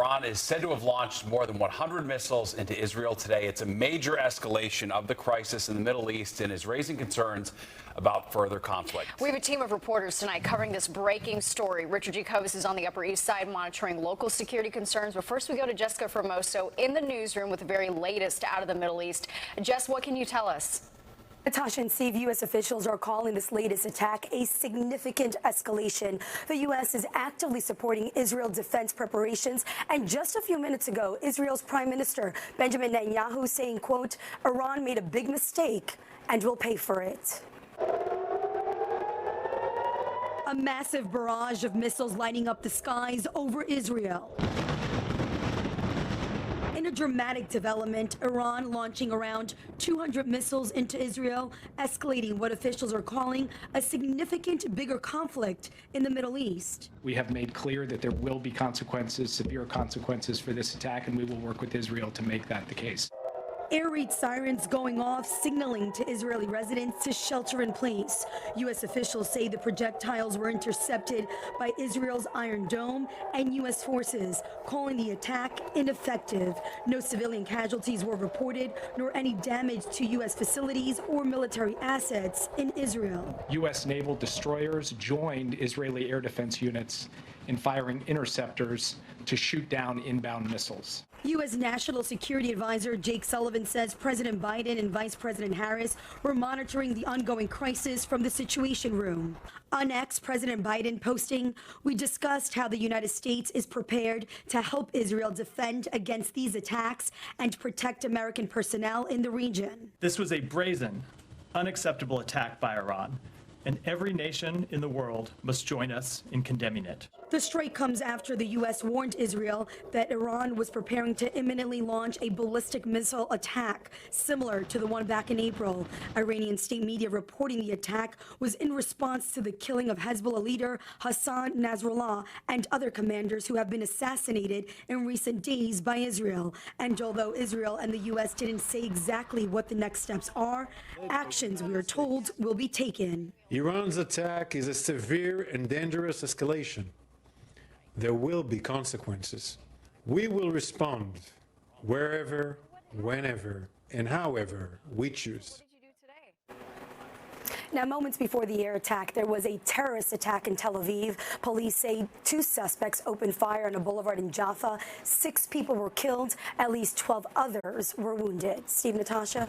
Iran is said to have launched more than 100 missiles into Israel today. It's a major escalation of the crisis in the Middle East and is raising concerns about further conflict. We have a team of reporters tonight covering this breaking story. Richard G. Covis is on the Upper East Side monitoring local security concerns. But first we go to Jessica Formoso in the newsroom with the very latest out of the Middle East. Jess, what can you tell us? Natasha and Steve, U.S. officials are calling this latest attack a significant escalation. The U.S. is actively supporting Israel defense preparations. And just a few minutes ago, Israel's Prime Minister Benjamin Netanyahu saying, quote, Iran made a big mistake and will pay for it. A massive barrage of missiles lighting up the skies over Israel. In a dramatic development, Iran launching around 200 missiles into Israel, escalating what officials are calling a significant bigger conflict in the Middle East. We have made clear that there will be consequences, severe consequences for this attack, and we will work with Israel to make that the case. Air raid sirens going off, signaling to Israeli residents to shelter in place. U.S. officials say the projectiles were intercepted by Israel's Iron Dome and U.S. forces, calling the attack ineffective. No civilian casualties were reported, nor any damage to U.S. facilities or military assets in Israel. U.S. naval destroyers joined Israeli air defense units in firing interceptors to shoot down inbound missiles. U.S. National Security Advisor Jake Sullivan says President Biden and Vice President Harris were monitoring the ongoing crisis from the Situation Room. On X, President Biden posting, "We discussed how the United States is prepared to help Israel defend against these attacks and protect American personnel in the region." This was a brazen, unacceptable attack by Iran, and every nation in the world must join us in condemning it. The strike comes after the U.S. warned Israel that Iran was preparing to imminently launch a ballistic missile attack similar to the one back in April. Iranian state media reporting the attack was in response to the killing of Hezbollah leader Hassan Nasrallah and other commanders who have been assassinated in recent days by Israel. And although Israel and the U.S. didn't say exactly what the next steps are, actions, we are told, will be taken. Iran's attack is a severe and dangerous escalation. There will be consequences. We will respond wherever, whenever, and however we choose. Now, moments before the air attack, there was a terrorist attack in Tel Aviv. Police say 2 suspects opened fire on a boulevard in Jaffa. 6 people were killed. At least 12 others were wounded. Steve, Natasha.